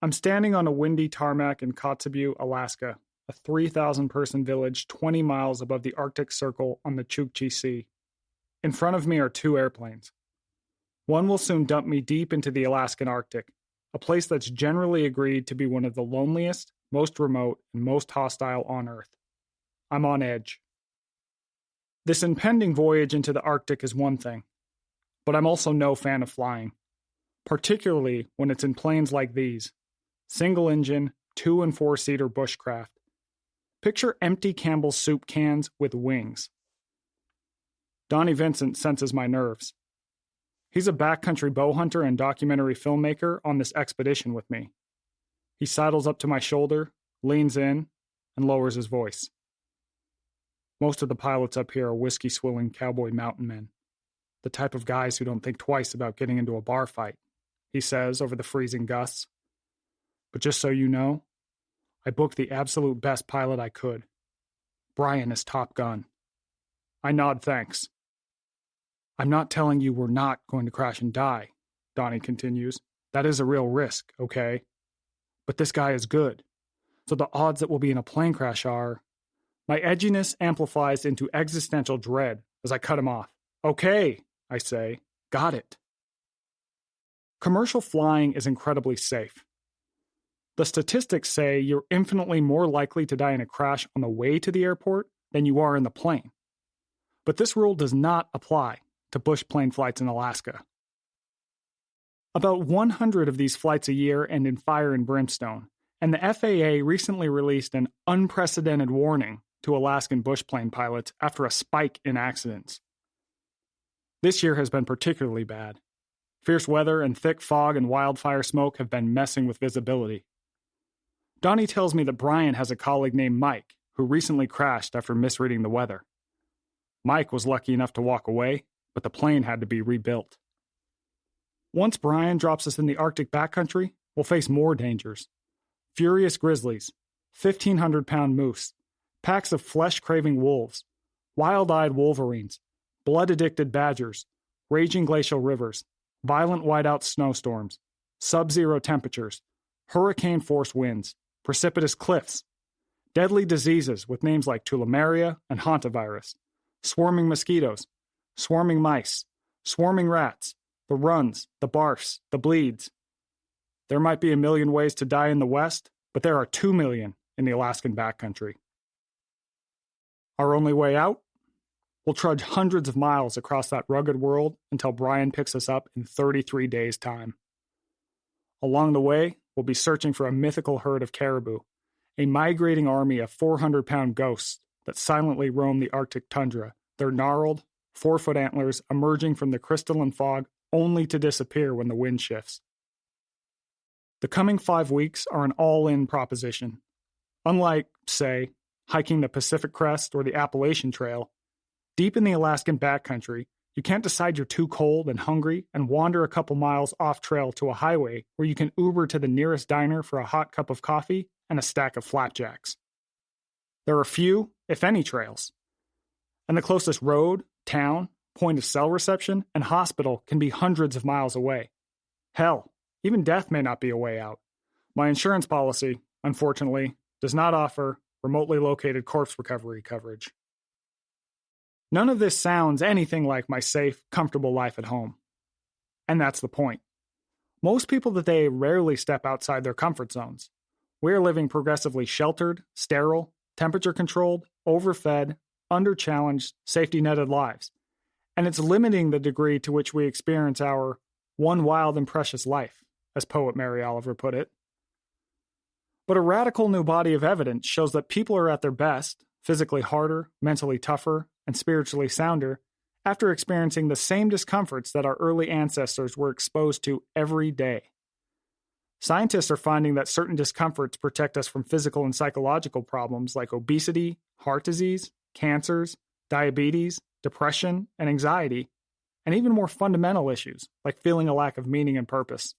I'm standing on a windy tarmac in Kotzebue, Alaska, a 3,000-person village 20 miles above the Arctic Circle on the Chukchi Sea. In front of me are two airplanes. One will soon dump me deep into the Alaskan Arctic, a place that's generally agreed to be one of the loneliest, most remote, and most hostile on Earth. I'm on edge. This impending voyage into the Arctic is one thing, but I'm also no fan of flying, particularly when it's in planes like these, single-engine, 2- and 4-seater bushcraft. Picture empty Campbell's soup cans with wings. Donnie Vincent senses my nerves. He's a backcountry bow hunter and documentary filmmaker on this expedition with me. He sidles up to my shoulder, leans in, and lowers his voice. Most of the pilots up here are whiskey-swilling cowboy mountain men, the type of guys who don't think twice about getting into a bar fight, he says over the freezing gusts. But just so you know, I booked the absolute best pilot I could. Brian is Top Gun. I nod thanks. I'm not telling you we're not going to crash and die, Donnie continues. That is a real risk, okay? But this guy is good. So the odds that we'll be in a plane crash are... My edginess amplifies into existential dread as I cut him off. Okay, I say. Got it. Commercial flying is incredibly safe. The statistics say you're infinitely more likely to die in a crash on the way to the airport than you are in the plane. But this rule does not apply to bush plane flights in Alaska. About 100 of these flights a year end in fire and brimstone, and the FAA recently released an unprecedented warning to Alaskan bush plane pilots after a spike in accidents. This year has been particularly bad. Fierce weather and thick fog and wildfire smoke have been messing with visibility. Donnie tells me that Brian has a colleague named Mike who recently crashed after misreading the weather. Mike was lucky enough to walk away, but the plane had to be rebuilt. Once Brian drops us in the Arctic backcountry, we'll face more dangers. Furious grizzlies, 1,500-pound moose, packs of flesh-craving wolves, wild-eyed wolverines, blood-addicted badgers, raging glacial rivers, violent whiteout snowstorms, sub-zero temperatures, hurricane-force winds, precipitous cliffs, deadly diseases with names like tularemia and hantavirus, swarming mosquitoes, swarming mice, swarming rats, the runs, the barfs, the bleeds. There might be 1 million ways to die in the West, but there are 2 million in the Alaskan backcountry. Our only way out? We'll trudge hundreds of miles across that rugged world until Brian picks us up in 33 days' time. Along the way, we'll be searching for a mythical herd of caribou, a migrating army of 400-pound ghosts that silently roam the Arctic tundra, their gnarled, 4-foot antlers emerging from the crystalline fog only to disappear when the wind shifts. The coming 5 weeks are an all-in proposition. Unlike, say, hiking the Pacific Crest or the Appalachian Trail, deep in the Alaskan backcountry, you can't decide you're too cold and hungry and wander a couple miles off-trail to a highway where you can Uber to the nearest diner for a hot cup of coffee and a stack of flapjacks. There are few, if any, trails. And the closest road, town, point of cell reception, and hospital can be hundreds of miles away. Hell, even death may not be a way out. My insurance policy, unfortunately, does not offer remotely located corpse recovery coverage. None of this sounds anything like my safe, comfortable life at home. And that's the point. Most people today rarely step outside their comfort zones. We are living progressively sheltered, sterile, temperature-controlled, overfed, underchallenged, safety-netted lives. And it's limiting the degree to which we experience our one wild and precious life, as poet Mary Oliver put it. But a radical new body of evidence shows that people are at their best, physically harder, mentally tougher, and spiritually sounder, after experiencing the same discomforts that our early ancestors were exposed to every day. Scientists are finding that certain discomforts protect us from physical and psychological problems like obesity, heart disease, cancers, diabetes, depression, and anxiety, and even more fundamental issues like feeling a lack of meaning and purpose.